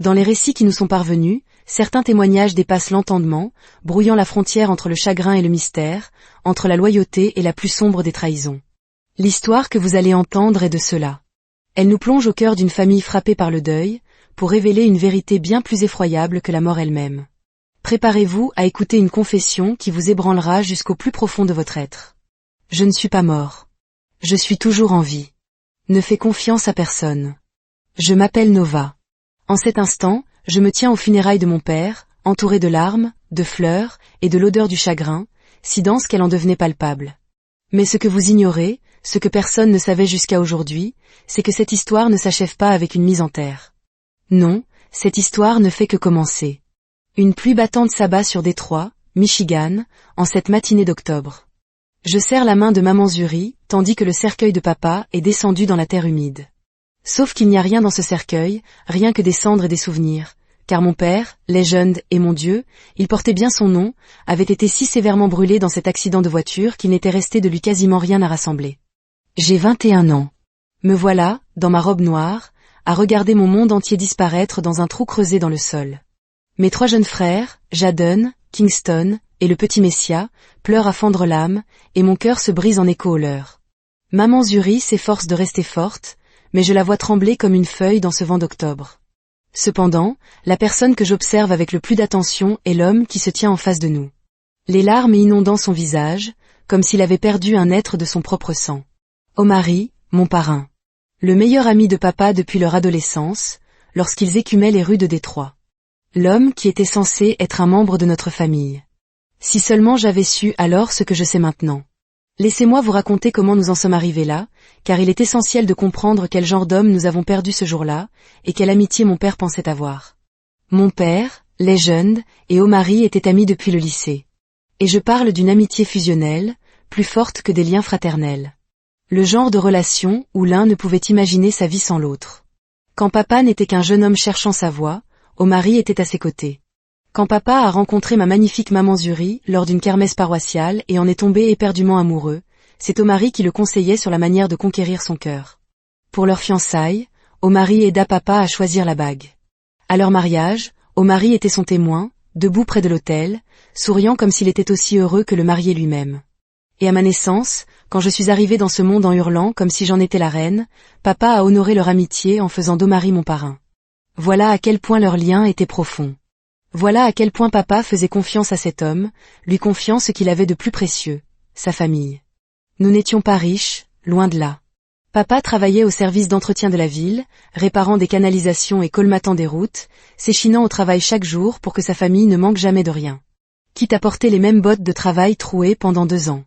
Dans les récits qui nous sont parvenus, certains témoignages dépassent l'entendement, brouillant la frontière entre le chagrin et le mystère, entre la loyauté et la plus sombre des trahisons. L'histoire que vous allez entendre est de cela. Elle nous plonge au cœur d'une famille frappée par le deuil, pour révéler une vérité bien plus effroyable que la mort elle-même. Préparez-vous à écouter une confession qui vous ébranlera jusqu'au plus profond de votre être. Je ne suis pas mort. Je suis toujours en vie. Ne fais confiance à personne. Je m'appelle Nova. En cet instant, je me tiens aux funérailles de mon père, entouré de larmes, de fleurs, et de l'odeur du chagrin, si dense qu'elle en devenait palpable. Mais ce que vous ignorez, ce que personne ne savait jusqu'à aujourd'hui, c'est que cette histoire ne s'achève pas avec une mise en terre. Non, cette histoire ne fait que commencer. Une pluie battante s'abat sur Détroit, Michigan, en cette matinée d'octobre. Je serre la main de maman Zuri, tandis que le cercueil de papa est descendu dans la terre humide. Sauf qu'il n'y a rien dans ce cercueil, rien que des cendres et des souvenirs, car mon père, Legend et mon Dieu, il portait bien son nom, avait été si sévèrement brûlé dans cet accident de voiture qu'il n'était resté de lui quasiment rien à rassembler. J'ai 21 ans. Me voilà, dans ma robe noire, à regarder mon monde entier disparaître dans un trou creusé dans le sol. Mes 3 jeunes frères, Jaden, Kingston, et le petit Messia, pleurent à fendre l'âme, et mon cœur se brise en écho aux leurs. Maman Zuri s'efforce de rester forte, mais je la vois trembler comme une feuille dans ce vent d'octobre. Cependant, la personne que j'observe avec le plus d'attention est l'homme qui se tient en face de nous. Les larmes inondant son visage, comme s'il avait perdu un être de son propre sang. Omari, mon parrain. Le meilleur ami de papa depuis leur adolescence, lorsqu'ils écumaient les rues de Détroit. L'homme qui était censé être un membre de notre famille. Si seulement j'avais su alors ce que je sais maintenant. Laissez-moi vous raconter comment nous en sommes arrivés là, car il est essentiel de comprendre quel genre d'homme nous avons perdu ce jour-là, et quelle amitié mon père pensait avoir. Mon père, Legend, et Omari étaient amis depuis le lycée. Et je parle d'une amitié fusionnelle, plus forte que des liens fraternels. Le genre de relation où l'un ne pouvait imaginer sa vie sans l'autre. Quand papa n'était qu'un jeune homme cherchant sa voie, Omari était à ses côtés. Quand papa a rencontré ma magnifique maman Zuri lors d'une kermesse paroissiale et en est tombé éperdument amoureux, c'est Omari qui le conseillait sur la manière de conquérir son cœur. Pour leur fiançailles, Omari aida papa à choisir la bague. À leur mariage, Omari était son témoin, debout près de l'autel, souriant comme s'il était aussi heureux que le marié lui-même. Et à ma naissance, quand je suis arrivée dans ce monde en hurlant comme si j'en étais la reine, papa a honoré leur amitié en faisant d'Omari mon parrain. Voilà à quel point leur lien était profond. Voilà à quel point papa faisait confiance à cet homme, lui confiant ce qu'il avait de plus précieux, sa famille. Nous n'étions pas riches, loin de là. Papa travaillait au service d'entretien de la ville, réparant des canalisations et colmatant des routes, s'échinant au travail chaque jour pour que sa famille ne manque jamais de rien. Quitte à porter les mêmes bottes de travail trouées pendant 2 ans.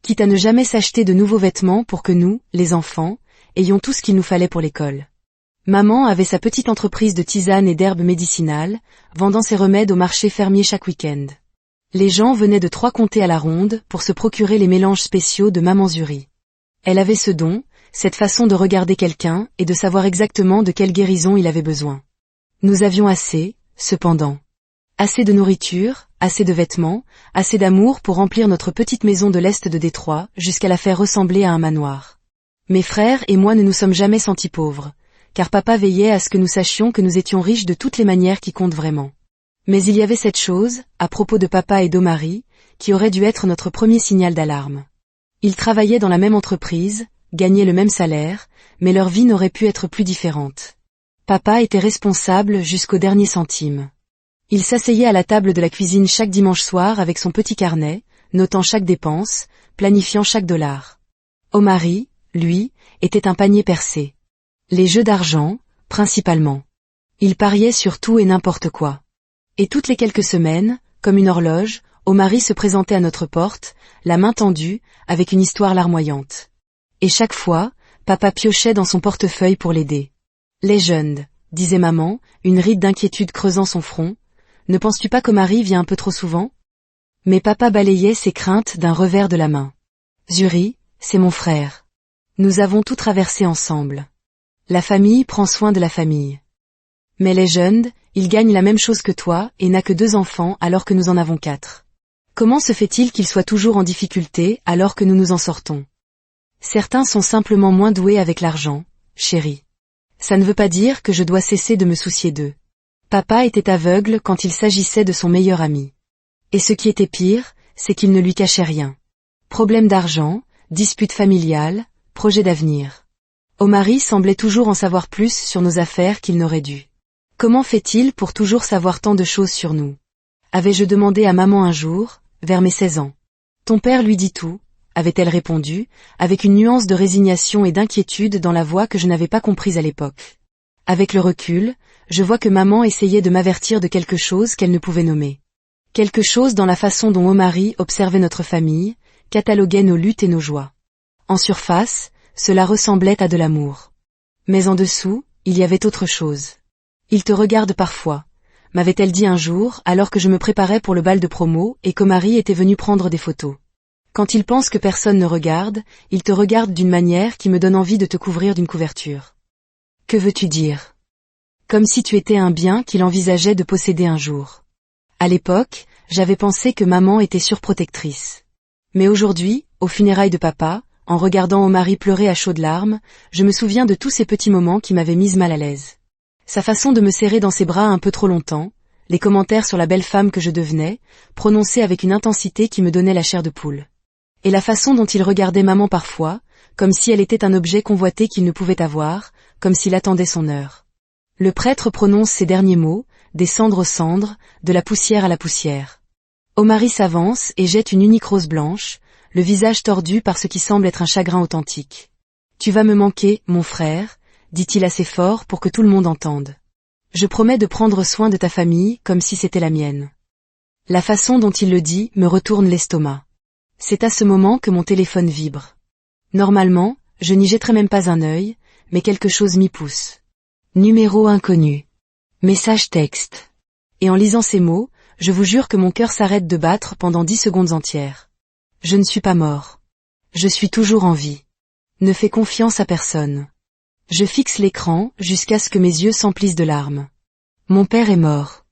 Quitte à ne jamais s'acheter de nouveaux vêtements pour que nous, les enfants, ayons tout ce qu'il nous fallait pour l'école. Maman avait sa petite entreprise de tisanes et d'herbes médicinales, vendant ses remèdes au marché fermier chaque week-end. Les gens venaient de 3 comtés à la ronde pour se procurer les mélanges spéciaux de maman Zuri. Elle avait ce don, cette façon de regarder quelqu'un et de savoir exactement de quelle guérison il avait besoin. Nous avions assez, cependant. Assez de nourriture, assez de vêtements, assez d'amour pour remplir notre petite maison de l'Est de Détroit jusqu'à la faire ressembler à un manoir. Mes frères et moi ne nous sommes jamais sentis pauvres, car papa veillait à ce que nous sachions que nous étions riches de toutes les manières qui comptent vraiment. Mais il y avait cette chose, à propos de papa et d'Omari, qui aurait dû être notre premier signal d'alarme. Ils travaillaient dans la même entreprise, gagnaient le même salaire, mais leur vie n'aurait pu être plus différente. Papa était responsable jusqu'au dernier centime. Il s'asseyait à la table de la cuisine chaque dimanche soir avec son petit carnet, notant chaque dépense, planifiant chaque dollar. Omari, lui, était un panier percé. Les jeux d'argent, principalement. Il pariait sur tout et n'importe quoi. Et toutes les quelques semaines, comme une horloge, Omari se présentait à notre porte, la main tendue, avec une histoire larmoyante. Et chaque fois, papa piochait dans son portefeuille pour l'aider. « Legend », disait maman, une ride d'inquiétude creusant son front, « ne penses-tu pas qu'Omari vient un peu trop souvent ?» Mais papa balayait ses craintes d'un revers de la main. « Zuri, c'est mon frère. Nous avons tout traversé ensemble. La famille prend soin de la famille. Mais Legend, il gagne la même chose que toi et n'a que 2 enfants alors que nous en avons 4. Comment se fait-il qu'il soit toujours en difficulté alors que nous nous en sortons ? Certains sont simplement moins doués avec l'argent, chérie. Ça ne veut pas dire que je dois cesser de me soucier d'eux. Papa était aveugle quand il s'agissait de son meilleur ami. Et ce qui était pire, c'est qu'il ne lui cachait rien. Problème d'argent, dispute familiale, projet d'avenir. Omari semblait toujours en savoir plus sur nos affaires qu'il n'aurait dû. Comment fait-il pour toujours savoir tant de choses sur nous? Avais-je demandé à maman un jour, vers mes 16 ans. Ton père lui dit tout, avait-elle répondu, avec une nuance de résignation et d'inquiétude dans la voix que je n'avais pas comprise à l'époque. Avec le recul, je vois que maman essayait de m'avertir de quelque chose qu'elle ne pouvait nommer. Quelque chose dans la façon dont Omari observait notre famille, cataloguait nos luttes et nos joies. En surface, cela ressemblait à de l'amour. Mais en dessous, il y avait autre chose. Il te regarde parfois, m'avait-elle dit un jour alors que je me préparais pour le bal de promo et qu'Omari était venu prendre des photos. Quand il pense que personne ne regarde, il te regarde d'une manière qui me donne envie de te couvrir d'une couverture. Que veux-tu dire? Comme si tu étais un bien qu'il envisageait de posséder un jour. À l'époque, j'avais pensé que maman était surprotectrice. Mais aujourd'hui, aux funérailles de papa, en regardant Omari pleurer à chaudes larmes, je me souviens de tous ces petits moments qui m'avaient mise mal à l'aise. Sa façon de me serrer dans ses bras un peu trop longtemps, les commentaires sur la belle femme que je devenais, prononcés avec une intensité qui me donnait la chair de poule. Et la façon dont il regardait maman parfois, comme si elle était un objet convoité qu'il ne pouvait avoir, comme s'il attendait son heure. Le prêtre prononce ces derniers mots, des cendres aux cendres, de la poussière à la poussière. Omari s'avance et jette une unique rose blanche, le visage tordu par ce qui semble être un chagrin authentique. Tu vas me manquer, mon frère, dit-il assez fort pour que tout le monde entende. Je promets de prendre soin de ta famille comme si c'était la mienne. La façon dont il le dit me retourne l'estomac. C'est à ce moment que mon téléphone vibre. Normalement, je n'y jetterai même pas un œil, mais quelque chose m'y pousse. Numéro inconnu. Message texte. Et en lisant ces mots, je vous jure que mon cœur s'arrête de battre pendant 10 secondes entières. Je ne suis pas mort. Je suis toujours en vie. Ne fais confiance à personne. Je fixe l'écran jusqu'à ce que mes yeux s'emplissent de larmes. Mon père est mort.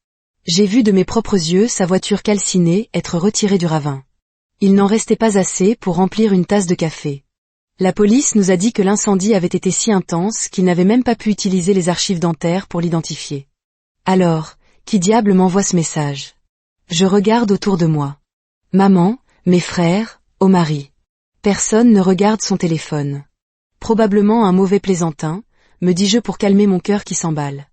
J'ai vu de mes propres yeux sa voiture calcinée être retirée du ravin. Il n'en restait pas assez pour remplir une tasse de café. La police nous a dit que l'incendie avait été si intense qu'ils n'avaient même pas pu utiliser les archives dentaires pour l'identifier. Alors, qui diable m'envoie ce message? Je regarde autour de moi. Maman, mes frères, Omari. Personne ne regarde son téléphone. Probablement un mauvais plaisantin, me dis-je pour calmer mon cœur qui s'emballe.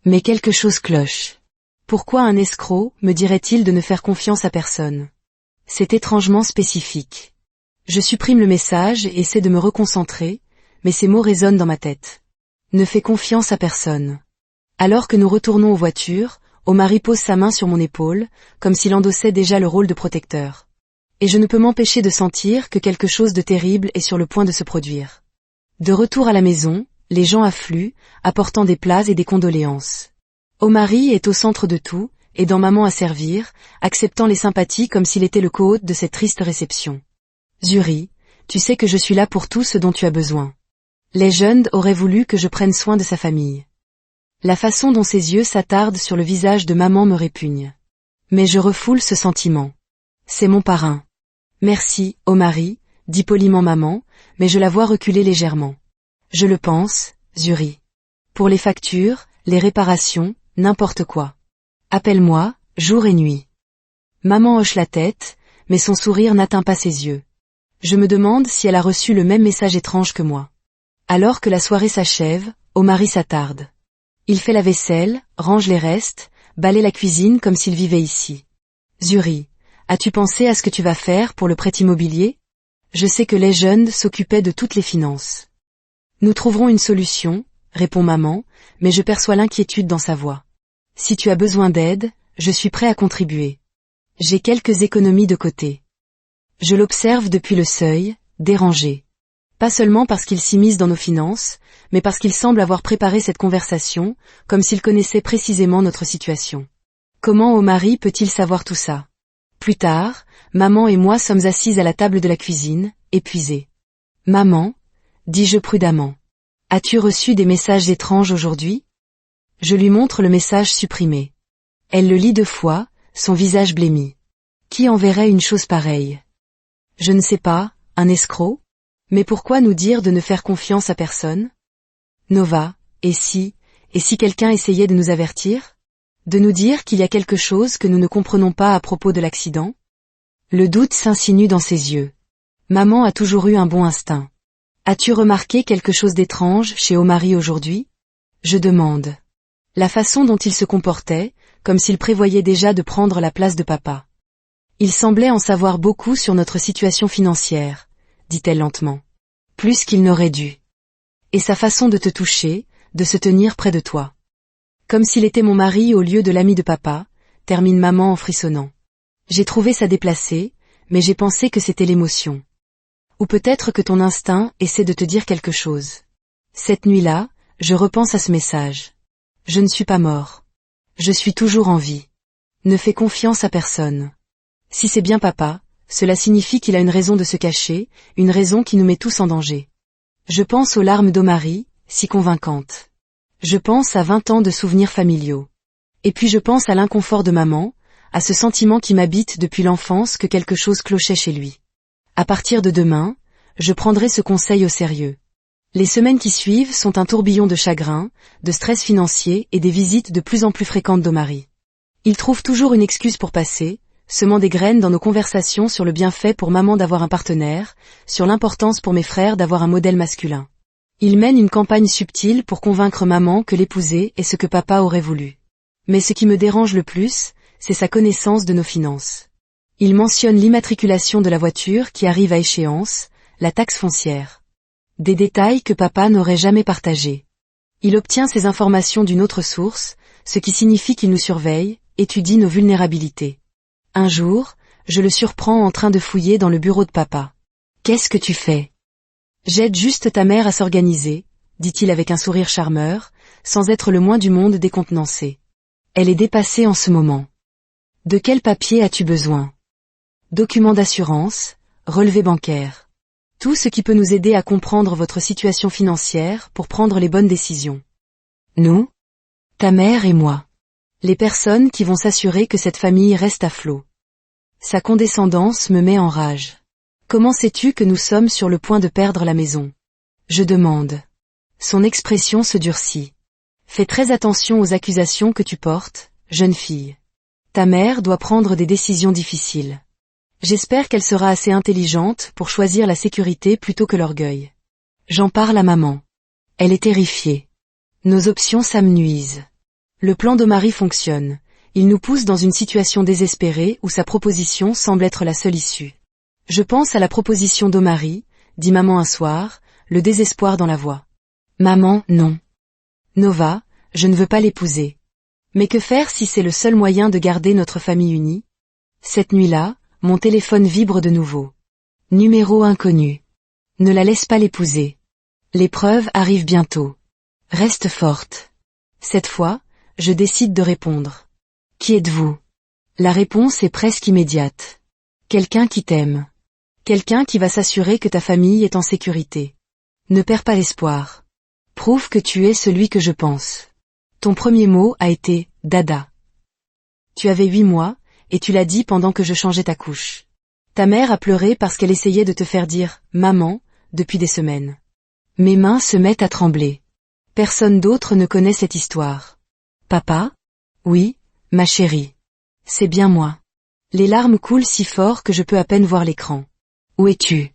Mais quelque chose cloche. Pourquoi un escroc me dirait-il de ne faire confiance à personne? C'est étrangement spécifique. Je supprime le message et essaie de me reconcentrer, mais ces mots résonnent dans ma tête. Ne fais confiance à personne. Alors que nous retournons aux voitures, Omari pose sa main sur mon épaule, comme s'il endossait déjà le rôle de protecteur. Et je ne peux m'empêcher de sentir que quelque chose de terrible est sur le point de se produire. De retour à la maison, les gens affluent, apportant des plats et des condoléances. Omari est au centre de tout, aidant maman à servir, acceptant les sympathies comme s'il était le co-hôte de cette triste réception. Zuri, tu sais que je suis là pour tout ce dont tu as besoin. Les jeunes auraient voulu que je prenne soin de sa famille. La façon dont ses yeux s'attardent sur le visage de maman me répugne. Mais je refoule ce sentiment. C'est mon parrain. Merci, Omari, dit poliment maman, mais je la vois reculer légèrement. Je le pense, Zuri. Pour les factures, les réparations, n'importe quoi. Appelle-moi, jour et nuit. Maman hoche la tête, mais son sourire n'atteint pas ses yeux. Je me demande si elle a reçu le même message étrange que moi. Alors que la soirée s'achève, Omari s'attarde. Il fait la vaisselle, range les restes, balaie la cuisine comme s'il vivait ici. Zuri, as-tu pensé à ce que tu vas faire pour le prêt immobilier? Je sais que les jeunes s'occupaient de toutes les finances. Nous trouverons une solution, répond maman, mais je perçois l'inquiétude dans sa voix. Si tu as besoin d'aide, je suis prêt à contribuer. J'ai quelques économies de côté. Je l'observe depuis le seuil, dérangé. Pas seulement parce qu'il s'immisce dans nos finances, mais parce qu'il semble avoir préparé cette conversation, comme s'il connaissait précisément notre situation. Comment Omari peut-il savoir tout ça? Plus tard, maman et moi sommes assises à la table de la cuisine, épuisées. Maman, dis-je prudemment. As-tu reçu des messages étranges aujourd'hui? Je lui montre le message supprimé. Elle le lit 2 fois, son visage blêmi. Qui enverrait une chose pareille? Je ne sais pas, un escroc? Mais pourquoi nous dire de ne faire confiance à personne? Nova, et si quelqu'un essayait de nous avertir? De nous dire qu'il y a quelque chose que nous ne comprenons pas à propos de l'accident? Le doute s'insinue dans ses yeux. Maman a toujours eu un bon instinct. As-tu remarqué quelque chose d'étrange chez Omari aujourd'hui? Je demande. La façon dont il se comportait, comme s'il prévoyait déjà de prendre la place de papa. Il semblait en savoir beaucoup sur notre situation financière, dit-elle lentement. Plus qu'il n'aurait dû. Et sa façon de te toucher, de se tenir près de toi. Comme s'il était mon mari au lieu de l'ami de papa, termine maman en frissonnant. J'ai trouvé ça déplacé, mais j'ai pensé que c'était l'émotion. Ou peut-être que ton instinct essaie de te dire quelque chose. Cette nuit-là, je repense à ce message. Je ne suis pas mort. Je suis toujours en vie. Ne fais confiance à personne. Si c'est bien papa, cela signifie qu'il a une raison de se cacher, une raison qui nous met tous en danger. Je pense aux larmes d'Omari, si convaincantes. Je pense à 20 ans de souvenirs familiaux. Et puis je pense à l'inconfort de maman, à ce sentiment qui m'habite depuis l'enfance que quelque chose clochait chez lui. À partir de demain, je prendrai ce conseil au sérieux. Les semaines qui suivent sont un tourbillon de chagrin, de stress financier et des visites de plus en plus fréquentes d'Omari. Il trouve toujours une excuse pour passer, semant des graines dans nos conversations sur le bienfait pour maman d'avoir un partenaire, sur l'importance pour mes frères d'avoir un modèle masculin. Il mène une campagne subtile pour convaincre maman que l'épouser est ce que papa aurait voulu. Mais ce qui me dérange le plus, c'est sa connaissance de nos finances. Il mentionne l'immatriculation de la voiture qui arrive à échéance, la taxe foncière. Des détails que papa n'aurait jamais partagés. Il obtient ces informations d'une autre source, ce qui signifie qu'il nous surveille, étudie nos vulnérabilités. Un jour, je le surprends en train de fouiller dans le bureau de papa. « Qu'est-ce que tu fais ?»« J'aide juste ta mère à s'organiser, » dit-il avec un sourire charmeur, sans être le moins du monde décontenancé. Elle est dépassée en ce moment. « De quel papier as-tu besoin ?»« Documents d'assurance, relevé bancaire. Tout ce qui peut nous aider à comprendre votre situation financière pour prendre les bonnes décisions. » Nous ? Ta mère et moi. Les personnes qui vont s'assurer que cette famille reste à flot. Sa condescendance me met en rage. Comment sais-tu que nous sommes sur le point de perdre la maison? Je demande. Son expression se durcit. Fais très attention aux accusations que tu portes, jeune fille. Ta mère doit prendre des décisions difficiles. J'espère qu'elle sera assez intelligente pour choisir la sécurité plutôt que l'orgueil. J'en parle à maman. Elle est terrifiée. Nos options s'amenuisent. Le plan d'Omari fonctionne. Il nous pousse dans une situation désespérée où sa proposition semble être la seule issue. Je pense à la proposition d'Omari, dit maman un soir, le désespoir dans la voix. Maman, non. Nova, je ne veux pas l'épouser. Mais que faire si c'est le seul moyen de garder notre famille unie? Cette nuit-là, mon téléphone vibre de nouveau. Numéro inconnu. Ne la laisse pas l'épouser. L'épreuve arrive bientôt. Reste forte. Cette fois, je décide de répondre. Qui êtes-vous? La réponse est presque immédiate. Quelqu'un qui t'aime. Quelqu'un qui va s'assurer que ta famille est en sécurité. Ne perds pas l'espoir. Prouve que tu es celui que je pense. Ton premier mot a été « dada ». Tu avais 8 mois, et tu l'as dit pendant que je changeais ta couche. Ta mère a pleuré parce qu'elle essayait de te faire dire « maman » depuis des semaines. Mes mains se mettent à trembler. Personne d'autre ne connaît cette histoire. Papa? Oui, ma chérie. C'est bien moi. Les larmes coulent si fort que je peux à peine voir l'écran. Où es-tu?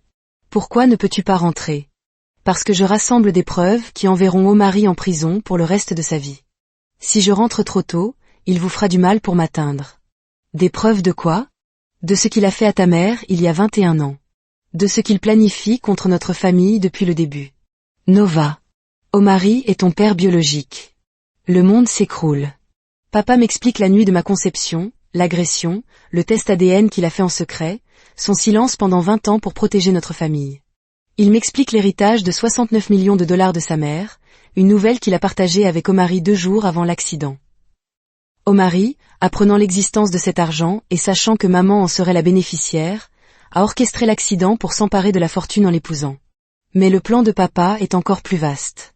Pourquoi ne peux-tu pas rentrer? Parce que je rassemble des preuves qui enverront Omari en prison pour le reste de sa vie. Si je rentre trop tôt, il vous fera du mal pour m'atteindre. Des preuves de quoi? De ce qu'il a fait à ta mère il y a 21 ans. De ce qu'il planifie contre notre famille depuis le début. Nova. Omari est ton père biologique. Le monde s'écroule. Papa m'explique la nuit de ma conception, l'agression, le test ADN qu'il a fait en secret, son silence pendant 20 ans pour protéger notre famille. Il m'explique l'héritage de 69 millions de dollars de sa mère, une nouvelle qu'il a partagée avec Omari 2 jours avant l'accident. Omari, apprenant l'existence de cet argent et sachant que maman en serait la bénéficiaire, a orchestré l'accident pour s'emparer de la fortune en l'épousant. Mais le plan de papa est encore plus vaste.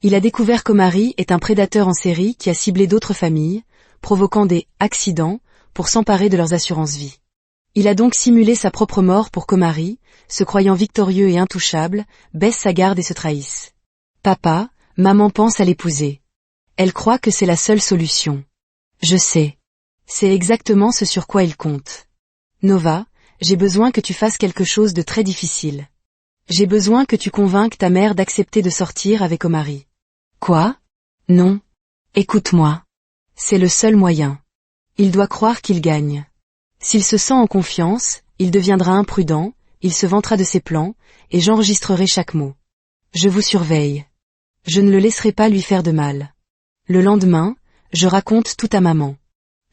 Il a découvert qu'Omari est un prédateur en série qui a ciblé d'autres familles, provoquant des « accidents » pour s'emparer de leurs assurances-vie. Il a donc simulé sa propre mort pour qu'Omari, se croyant victorieux et intouchable, baisse sa garde et se trahisse. Papa, maman pense à l'épouser. Elle croit que c'est la seule solution. Je sais. C'est exactement ce sur quoi il compte. Nova, j'ai besoin que tu fasses quelque chose de très difficile. J'ai besoin que tu convainques ta mère d'accepter de sortir avec Omari. Quoi? Non. Écoute-moi. C'est le seul moyen. Il doit croire qu'il gagne. S'il se sent en confiance, il deviendra imprudent, il se vantera de ses plans, et j'enregistrerai chaque mot. Je vous surveille. Je ne le laisserai pas lui faire de mal. Le lendemain, je raconte tout à maman.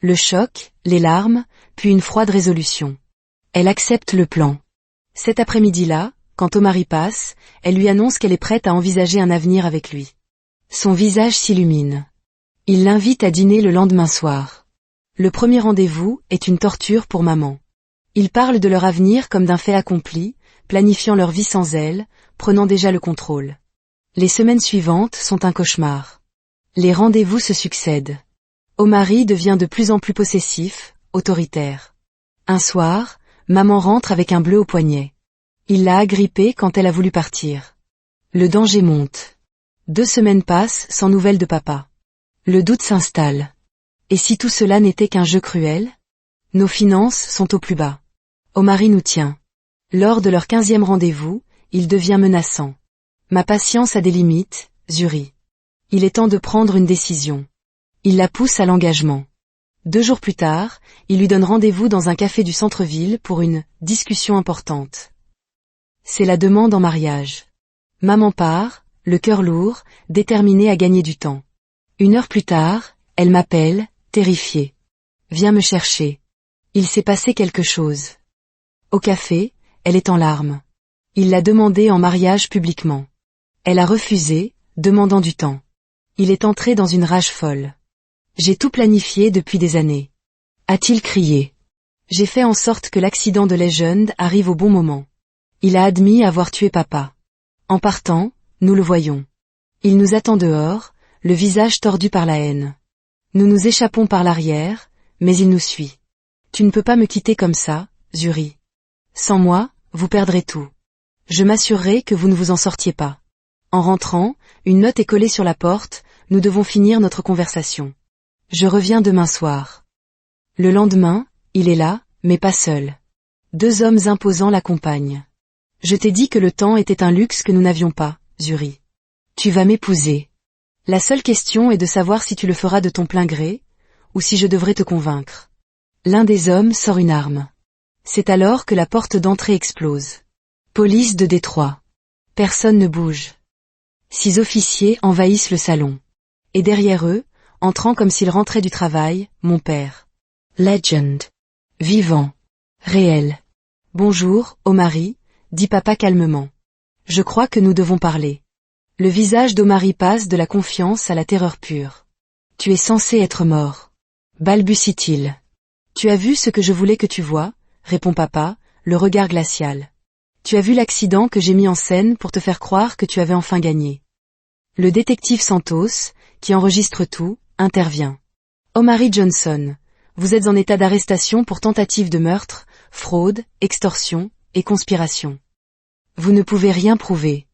Le choc, les larmes, puis une froide résolution. Elle accepte le plan. Cet après-midi-là, quand Omari passe, elle lui annonce qu'elle est prête à envisager un avenir avec lui. Son visage s'illumine. Il l'invite à dîner le lendemain soir. Le premier rendez-vous est une torture pour maman. Ils parlent de leur avenir comme d'un fait accompli, planifiant leur vie sans elle, prenant déjà le contrôle. Les semaines suivantes sont un cauchemar. Les rendez-vous se succèdent. Omari devient de plus en plus possessif, autoritaire. Un soir, maman rentre avec un bleu au poignet. Il l'a agrippée quand elle a voulu partir. Le danger monte. 2 semaines passent sans nouvelles de papa. Le doute s'installe. Et si tout cela n'était qu'un jeu cruel? Nos finances sont au plus bas. Omari nous tient. Lors de leur 15e rendez-vous, il devient menaçant. Ma patience a des limites, Zuri. Il est temps de prendre une décision. Il la pousse à l'engagement. 2 jours plus tard, il lui donne rendez-vous dans un café du centre-ville pour une discussion importante. C'est la demande en mariage. Maman part, le cœur lourd, déterminée à gagner du temps. 1 heure plus tard, elle m'appelle, terrifiée. Viens me chercher. Il s'est passé quelque chose. Au café, elle est en larmes. Il l'a demandé en mariage publiquement. Elle a refusé, demandant du temps. Il est entré dans une rage folle. J'ai tout planifié depuis des années. A-t-il crié. J'ai fait en sorte que l'accident de Legend arrive au bon moment. Il a admis avoir tué papa. En partant, nous le voyons. Il nous attend dehors, le visage tordu par la haine. Nous nous échappons par l'arrière, mais il nous suit. Tu ne peux pas me quitter comme ça, Zuri. Sans moi, vous perdrez tout. Je m'assurerai que vous ne vous en sortiez pas. En rentrant, une note est collée sur la porte, nous devons finir notre conversation. Je reviens demain soir. Le lendemain, il est là, mais pas seul. 2 hommes imposants l'accompagnent. Je t'ai dit que le temps était un luxe que nous n'avions pas, Zuri. Tu vas m'épouser. La seule question est de savoir si tu le feras de ton plein gré, ou si je devrais te convaincre. L'un des hommes sort une arme. C'est alors que la porte d'entrée explose. Police de Détroit. Personne ne bouge. 6 officiers envahissent le salon. Et derrière eux, entrant comme s'ils rentraient du travail, mon père. Legend. Vivant. Réel. Bonjour, Omari, dit papa calmement. Je crois que nous devons parler. Le visage d'Omari passe de la confiance à la terreur pure. Tu es censé être mort. Balbutie-t-il. Tu as vu ce que je voulais que tu vois, répond papa, le regard glacial. Tu as vu l'accident que j'ai mis en scène pour te faire croire que tu avais enfin gagné. Le détective Santos, qui enregistre tout, intervient. Omari Johnson, vous êtes en état d'arrestation pour tentative de meurtre, fraude, extorsion et conspiration. Vous ne pouvez rien prouver.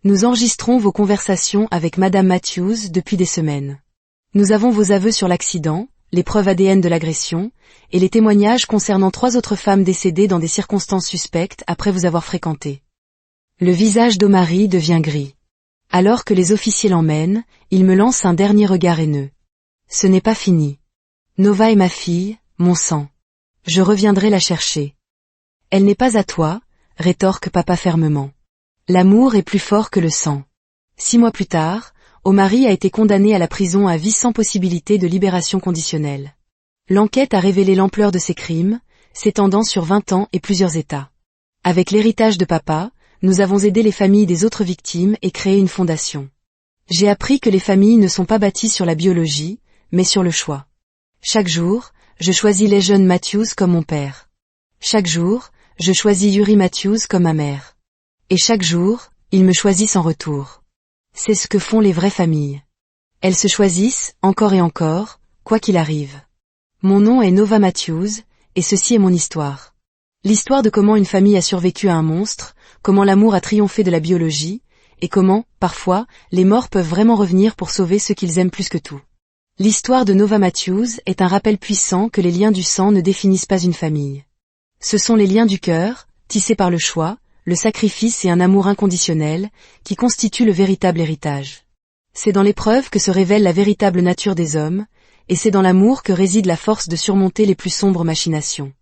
Nous enregistrons vos conversations avec Madame Matthews depuis des semaines. Nous avons vos aveux sur l'accident, les preuves ADN de l'agression, et les témoignages concernant 3 autres femmes décédées dans des circonstances suspectes après vous avoir fréquenté. Le visage d'Omari devient gris. Alors que les officiers l'emmènent, il me lance un dernier regard haineux. Ce n'est pas fini. Nova est ma fille, mon sang. Je reviendrai la chercher. Elle n'est pas à toi, rétorque papa fermement. L'amour est plus fort que le sang. 6 mois plus tard, Omari a été condamné à la prison à vie sans possibilité de libération conditionnelle. L'enquête a révélé l'ampleur de ses crimes, s'étendant sur 20 ans et plusieurs États. Avec l'héritage de papa, nous avons aidé les familles des autres victimes et créé une fondation. J'ai appris que les familles ne sont pas bâties sur la biologie, mais sur le choix. Chaque jour, je choisis Legend Matthews comme mon père. Chaque jour, je choisis Yuri Matthews comme ma mère. Et chaque jour, ils me choisissent en retour. C'est ce que font les vraies familles. Elles se choisissent, encore et encore, quoi qu'il arrive. Mon nom est Nova Matthews, et ceci est mon histoire. L'histoire de comment une famille a survécu à un monstre, comment l'amour a triomphé de la biologie, et comment, parfois, les morts peuvent vraiment revenir pour sauver ceux qu'ils aiment plus que tout. L'histoire de Nova Matthews est un rappel puissant que les liens du sang ne définissent pas une famille. Ce sont les liens du cœur, tissés par le choix, le sacrifice et un amour inconditionnel, qui constituent le véritable héritage. C'est dans l'épreuve que se révèle la véritable nature des hommes, et c'est dans l'amour que réside la force de surmonter les plus sombres machinations.